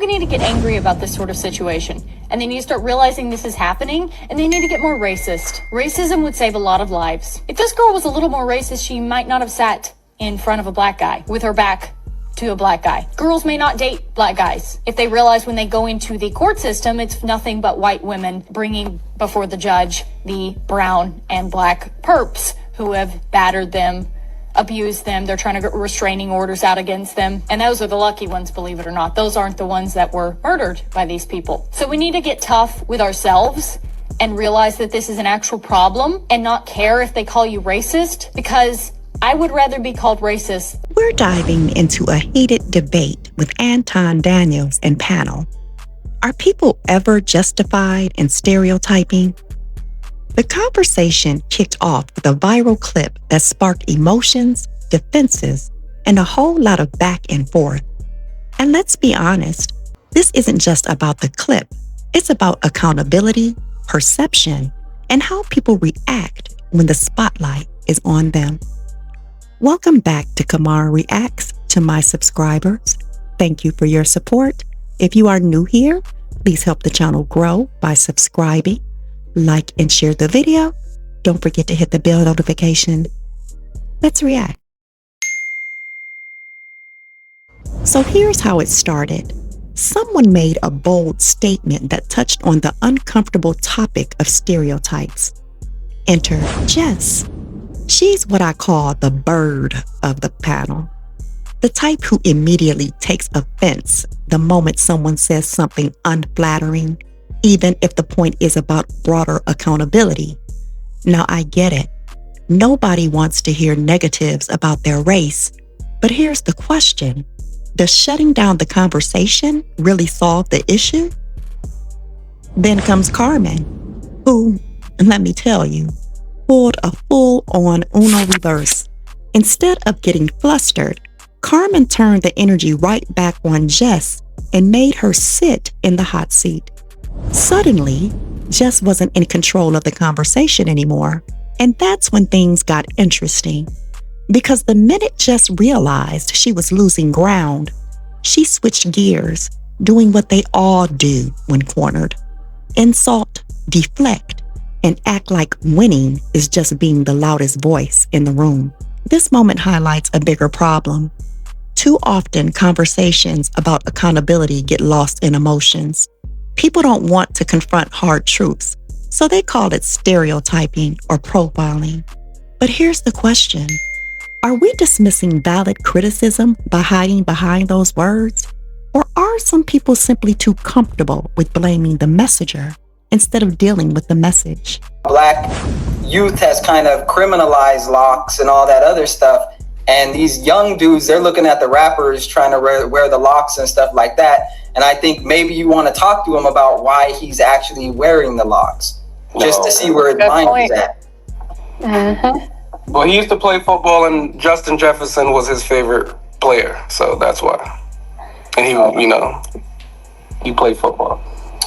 need to get angry about this sort of situation, and they need to start realizing this is happening, and they need to get more racist. Racism would save a lot of lives. If this girl was a little more racist, she might not have sat in front of a black guy with her back to a black guy. Girls may not date black guys if they realize when they go into the court system, it's nothing but white women bringing before the judge the brown and black perps who have battered them, abused them. They're trying to get restraining orders out against them. And those are the lucky ones, believe it or not. Those aren't the ones that were murdered by these people. So we need to get tough with ourselves and realize that this is an actual problem and not care if they call you racist, because I would rather be called racist. We're diving into a heated debate with Anton Daniels and panel. Are people ever justified in stereotyping? The conversation kicked off with a viral clip that sparked emotions, defenses, and a whole lot of back and forth. And let's be honest, this isn't just about the clip. It's about accountability, perception, and how people react when the spotlight is on them. Welcome back to Kimara Reacts. To my subscribers, thank you for your support. If you are new here, please help the channel grow by subscribing, like and share the video. Don't forget to hit the bell notification. Let's react. So here's how it started. Someone made a bold statement that touched on the uncomfortable topic of stereotypes. Enter Jess. She's what I call the bird of the panel. The type who immediately takes offense the moment someone says something unflattering, even if the point is about broader accountability. Now, I get it. Nobody wants to hear negatives about their race. But here's the question. Does shutting down the conversation really solve the issue? Then comes Carmen, who, let me tell you, pulled a full-on Uno reverse. Instead of getting flustered, Carmen turned the energy right back on Jess and made her sit in the hot seat. Suddenly, Jess wasn't in control of the conversation anymore, and that's when things got interesting. Because the minute Jess realized she was losing ground, she switched gears, doing what they all do when cornered. Insult, deflect, and act like winning is just being the loudest voice in the room. This moment highlights a bigger problem. Too often, conversations about accountability get lost in emotions. People don't want to confront hard truths, so they call it stereotyping or profiling. But here's the question. Are we dismissing valid criticism by hiding behind those words? Or are some people simply too comfortable with blaming the messenger instead of dealing with the message? Black youth has kind of criminalized locks and all that other stuff. And these young dudes, they're looking at the rappers trying to wear the locks and stuff like that. And I think maybe you want to talk to him about why he's actually wearing the locks, just to see where his mind is at. Mm-hmm. Well, he used to play football, and Justin Jefferson was his favorite player, so that's why. And he played football.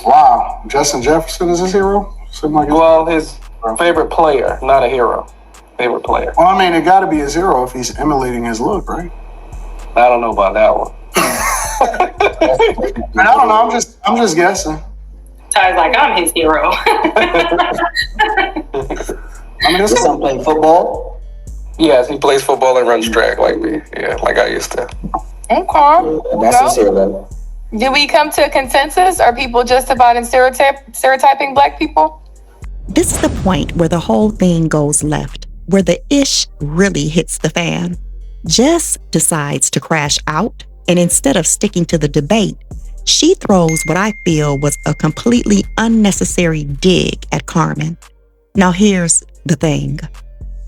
Wow, Justin Jefferson is his hero? Well, his favorite player, not a hero. Favorite player. Well, I mean, it got to be his hero if he's emulating his look, right? I don't know about that one. I don't know. I'm just guessing. Ty's like, I'm his hero. I mean, this son playing football. Yes, he plays football and runs track like me. Yeah, like I used to. Okay. That's his hero. Did we come to a consensus? Are people justified in stereotyping Black people? This is the point where the whole thing goes left, where the ish really hits the fan. Jess decides to crash out, and instead of sticking to the debate, she throws what I feel was a completely unnecessary dig at Carmen. Now here's the thing.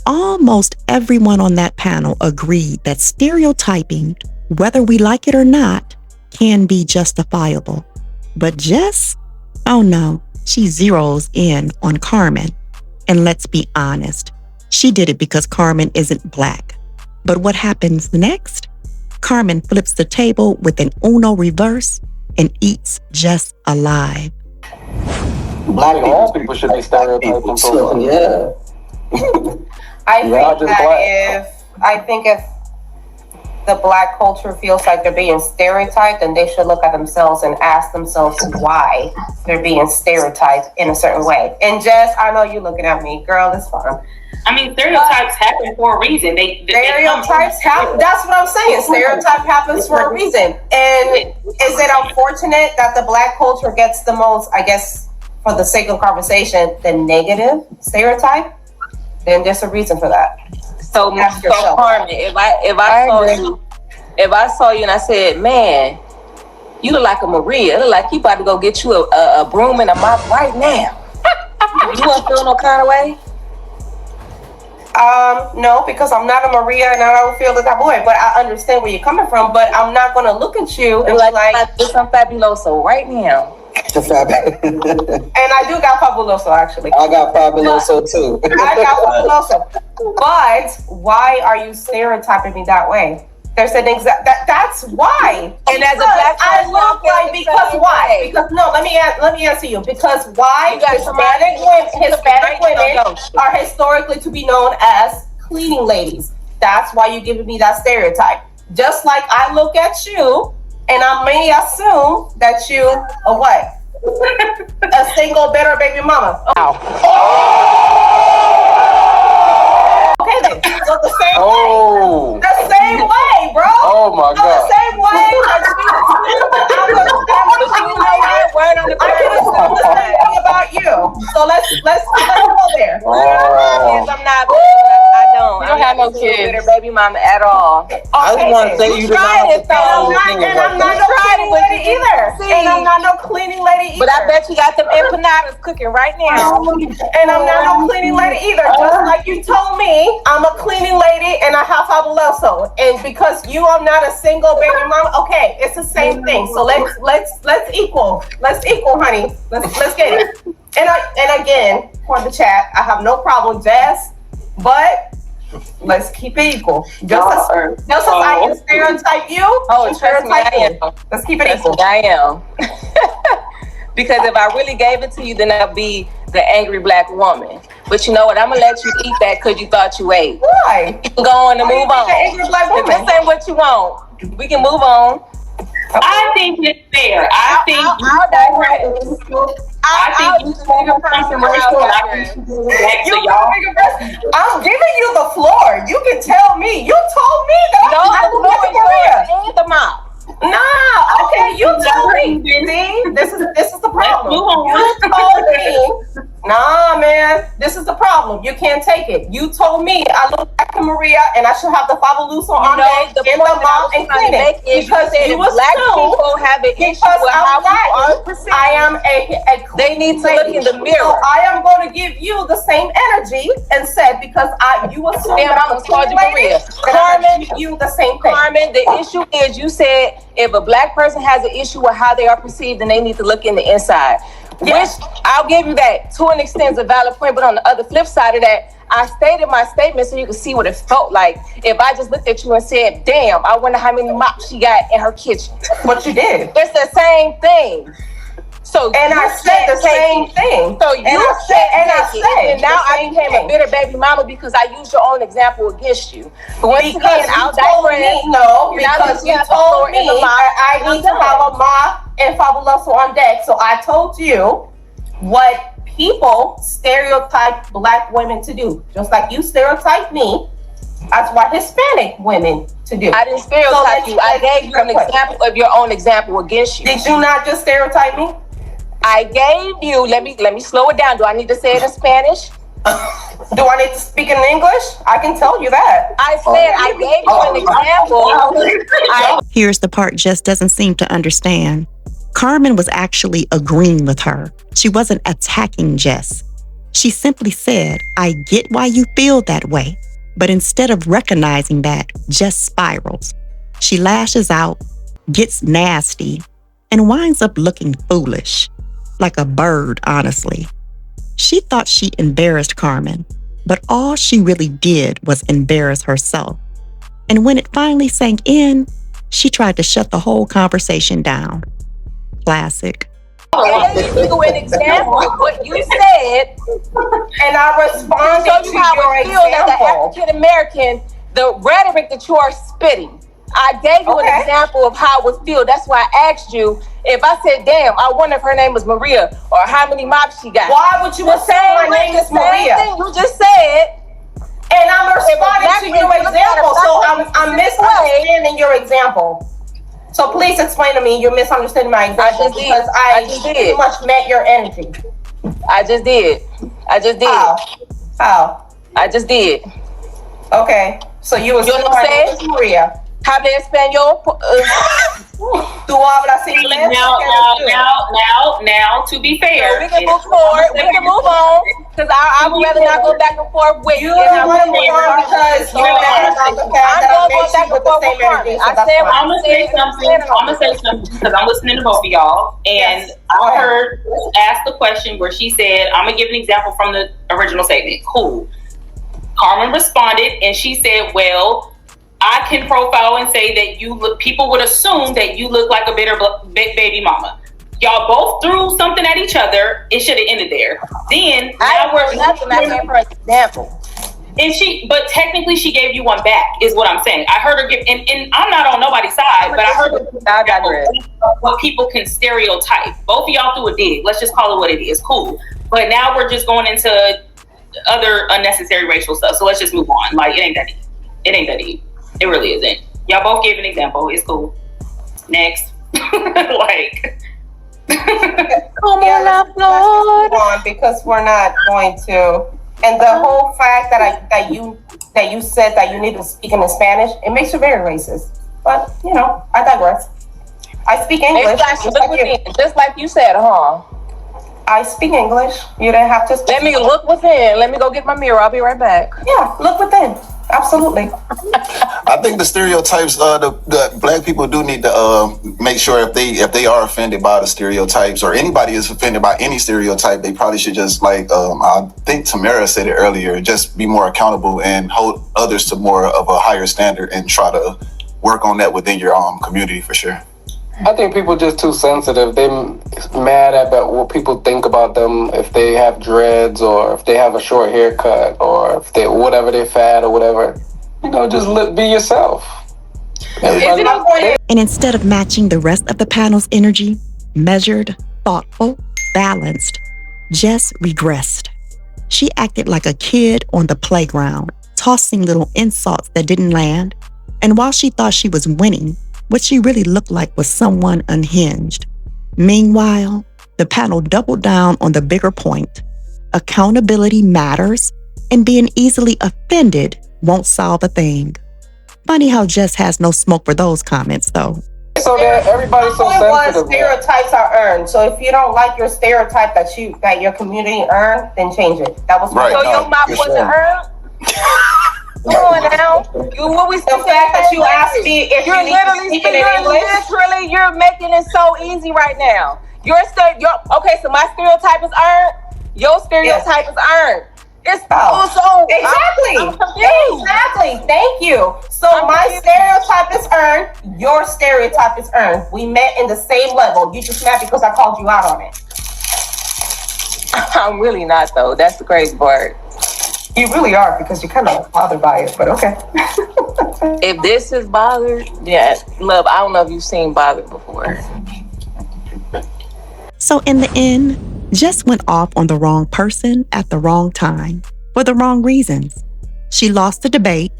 Almost everyone on that panel agreed that stereotyping, whether we like it or not, can be justifiable. But Jess? Oh no, she zeroes in on Carmen. And let's be honest, she did it because Carmen isn't Black. But what happens next? Carmen flips the table with an Uno reverse and eats Jess alive. Black All people should be stereotyping. So, yeah. I think if the Black culture feels like they're being stereotyped, then they should look at themselves and ask themselves why they're being stereotyped in a certain way. And Jess, I know you looking at me, girl. It's fine. I mean, stereotypes happen for a reason. Stereotypes happen. That's what I'm saying. Stereotype happens for a reason. And is it unfortunate that the Black culture gets the most, I guess, for the sake of conversation, the negative stereotype? Then there's a reason for that. So Carmen, if I saw you and I said, man, you look like a Maria, it look like you about to go get you a broom and a mop right now. You wouldn't feel no kind of way? No, because I'm not a Maria and I don't feel that way, but I understand where you're coming from, but I'm not going to look at you and like I'm fabuloso right now. And I do got fabuloso, actually. I got fabuloso too. I got fabuloso. But why are you stereotyping me that way? There's an that's why. And as a Black person, I look like, because why? Because no, let me answer you. Because why Hispanic women are historically to be known as cleaning ladies. That's why you're giving me that stereotype. Just like I look at you and I may assume that you are what? A single bitter baby mama. Oh. Okay then. So the same way. The same way, bro. Oh my God. The same way. I can assume the same thing about you. So let's go there. I don't. You don't have no kids. Bitter baby mama at all. I just want to say you did not have to And I'm not no cleaning lady either. And I'm not no cleaning lady either. But I bet you got them empanadas cooking right now. And I'm not no cleaning lady either. Just like you told me, I'm a cleaning lady and I have fabuloso. And because you are not a single baby mama, okay, it's the same thing. So let's equal. Let's equal, honey. Let's get it. And again, for the chat, I have no problem, Jess, but let's keep it equal. Just as I can stereotype you, stereotype you. Let's keep it equal. I am. Because if I really gave it to you, then I'd be the angry Black woman. But you know what? I'm gonna let you eat that because you thought you ate. Why? You can go on and move on. The angry Black woman. If this ain't what you want, we can move on. I think it's fair. I think you I'm giving you the floor. You can tell me. You told me that I'm not Maria. And the mop. Nah, okay, you told me. See, this is the problem. You told me. Nah, man, this is the problem. You can't take it. You told me I look like a Maria and I should have the fabuloso on there in the mom and clean it. Because you Black people have an issue with how people are perceived. I am a they need to look in the mirror. So I am going to give you the same energy and said because you assume that I'm a clean lady, Carmen, you the same thing. Carmen, the issue is you said if a Black person has an issue with how they are perceived, then they need to look in the inside. Yes. Which I'll give you that to an extent is a valid point, but on the other flip side of that, I stated my statement so you can see what it felt like if I just looked at you and said, damn, I wonder how many mops she got in her kitchen. What you did. It's the same thing. So and I said the same thing. So you said, and now I became a bitter baby mama because I used your own example against you. But once again, I'll digress. No, because you told me I need to have a mop and fabuloso on deck. So I told you what people stereotype Black women to do. Just like you stereotype me, that's what Hispanic women to do. I didn't stereotype you. I gave you an example of your own example against you. Did you not just stereotype me? I gave you, let me slow it down. Do I need to say it in Spanish? Do I need to speak in English? I can tell you that. I said I gave you an example. Here's the part Jess doesn't seem to understand. Carmen was actually agreeing with her. She wasn't attacking Jess. She simply said, I get why you feel that way. But instead of recognizing that, Jess spirals. She lashes out, gets nasty, and winds up looking foolish. Like a bird, honestly. She thought she embarrassed Carmen, but all she really did was embarrass herself. And when it finally sank in, she tried to shut the whole conversation down. Classic. I gave you an example of what you said, and I responded to you how it feels as an African American, the rhetoric that you are spitting. I gave you Okay. an example of how it would feel. That's why I asked you if I said, damn, I wonder if her name was Maria or how many mops she got. Why would you assume my name is Maria? Thing you just said. And I'm responding to your example, so I'm misunderstanding your example. So please explain to me, you're misunderstanding my example because I pretty much met your energy. I just did. How? I just did. Okay. So you assume my name is Maria. Habla español. Tú hablas inglés. Now, to be fair, we can move forward. We can move on because I would rather not go back and forth with you. You want to move on because you're mad about the fact that I met you with the same energy. So I'm gonna say something because I'm listening to both of y'all, and I heard ask the question where she said, "I'm gonna give an example from the original statement." Cool. Carmen responded, and she said, "Well, I can profile and say that you look. People would assume that you look like a bitter baby mama." Y'all both threw something at each other. It should have ended there. Then I worked nothing. I gave her an example. And but technically she gave you one back, is what I'm saying. I heard her give, and I'm not on nobody's side, but I heard her what people can stereotype. Both of y'all threw a dig. Let's just call it what it is. Cool. But now we're just going into other unnecessary racial stuff. So let's just move on. Like, it ain't that deep. It ain't that deep. It really isn't. Y'all both gave an example. It's cool. Next. Like. Come on, Lord. Because we're not going to. And the whole fact that you said that you need to speak in Spanish, it makes you very racist. But I digress. I speak English. Just like you said, huh? I speak English. You didn't have to. Let me look within. Let me go get my mirror. I'll be right back. Yeah, look within. Absolutely. I think the stereotypes, the black people do need to make sure if they are offended by the stereotypes, or anybody is offended by any stereotype, they probably should just I think Tamara said it earlier, just be more accountable and hold others to more of a higher standard and try to work on that within your community for sure. I think people are just too sensitive. They're mad about what people think about them if they have dreads or if they have a short haircut or if they whatever they're fat or whatever. Just be yourself. And instead of matching the rest of the panel's energy, measured, thoughtful, balanced, Jess regressed. She acted like a kid on the playground, tossing little insults that didn't land. And while she thought she was winning, what she really looked like was someone unhinged. Meanwhile, the panel doubled down on the bigger point. Accountability matters, and being easily offended won't solve a thing. Funny how Jess has no smoke for those comments, though. So that everybody's so sensitive. Stereotypes are earned. So if you don't like your stereotype that your community earned, then change it. That was right. So your mouth wasn't earned? Come on now. The fact that you asked me if you're making it so easy right now. Okay, so my stereotype is earned. Your stereotype is earned. It's Exactly. Thank you. So my stereotype is earned. Your stereotype is earned. We met in the same level. You just mad because I called you out on it. I'm really not though. That's the crazy part. You really are, because you're kind of bothered by it, but okay. If this is bothered, yeah, love, I don't know if you've seen bothered before. So in the end, Jess went off on the wrong person at the wrong time for the wrong reasons. She lost the debate,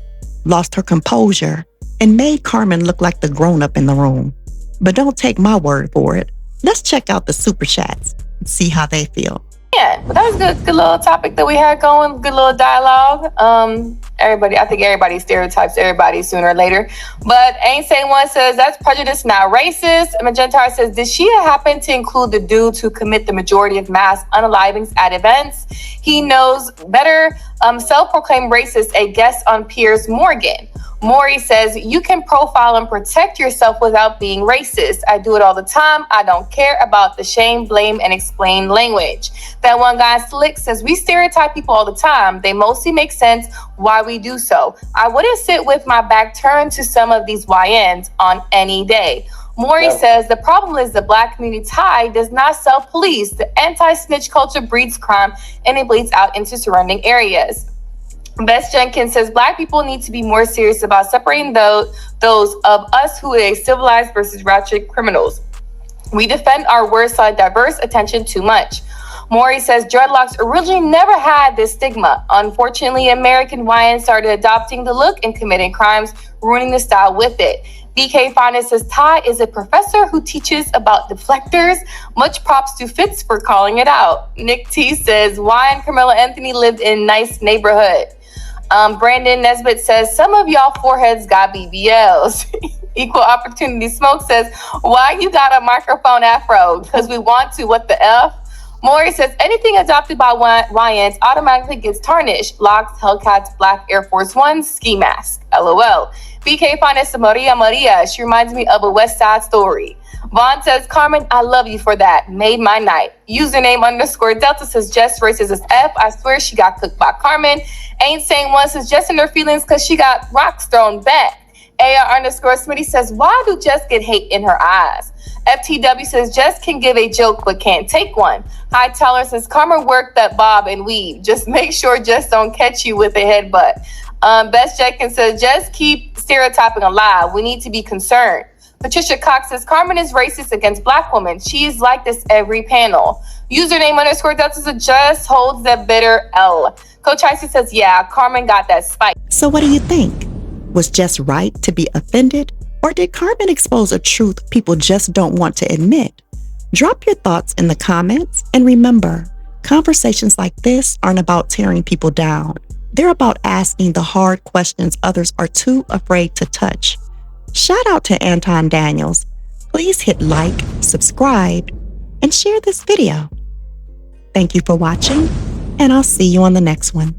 lost her composure, and made Carmen look like the grown-up in the room. But don't take my word for it. Let's check out the super chats and see how they feel. Yeah, but that was a good little topic that we had going, good little dialogue. I think everybody stereotypes everybody sooner or later. But Ain't Saying One says, that's prejudice, not racist. Magenta says, did she happen to include the dudes who commit the majority of mass unalivings at events? He knows better. Self-proclaimed racist, a guest on Piers Morgan. Maury says, you can profile and protect yourself without being racist. I do it all the time. I don't care about the shame, blame, and explain language. That one guy, Slick, says, we stereotype people all the time. They mostly make sense why we do so. I wouldn't sit with my back turned to some of these YNs on any day. Maury says, the problem is the Black community tide does not self-police. The anti-snitch culture breeds crime and it bleeds out into surrounding areas. Bess Jenkins says Black people need to be more serious about separating those of us who are civilized versus ratchet criminals. We defend our worst side diverse attention too much. Maury says dreadlocks originally never had this stigma. Unfortunately, American YN started adopting the look and committing crimes, ruining the style with it. BK Finest says Ty is a professor who teaches about deflectors. Much props to Fitz for calling it out. Nick T says YN Carmela Anthony lived in nice neighborhood. Brandon Nesbitt says some of y'all foreheads got BBLs. Equal Opportunity Smoke says, why you got a microphone afro? Because we want to, what the F? Maury says, anything adopted by YNs automatically gets tarnished. Locks, Hellcats, Black Air Force Ones, ski mask. LOL. BK Finest Maria. She reminds me of a West Side Story. Vaughn says, Carmen, I love you for that. Made my night. Username _Delta says, Jess racist as F. I swear she got cooked by Carmen. Ain't saying one says, Jess in her feelings because she got rocks thrown back. AR _Smitty says, why do Jess get hate in her eyes? FTW says, Jess can give a joke but can't take one. High Teller says, Carmen worked that bob and weave. Just make sure Jess don't catch you with a headbutt. Bess Jenkins says, Jess keep stereotyping alive. We need to be concerned. Patricia Cox says, Carmen is racist against Black women. She is like this every panel. Username _Delta says, Jess holds that bitter L. Coach Icy says, yeah, Carmen got that spike. So what do you think? Was Jess right to be offended? Or did Carmen expose a truth people just don't want to admit? Drop your thoughts in the comments, and remember, conversations like this aren't about tearing people down. They're about asking the hard questions others are too afraid to touch. Shout out to Anton Daniels. Please hit like, subscribe, and share this video. Thank you for watching, and I'll see you on the next one.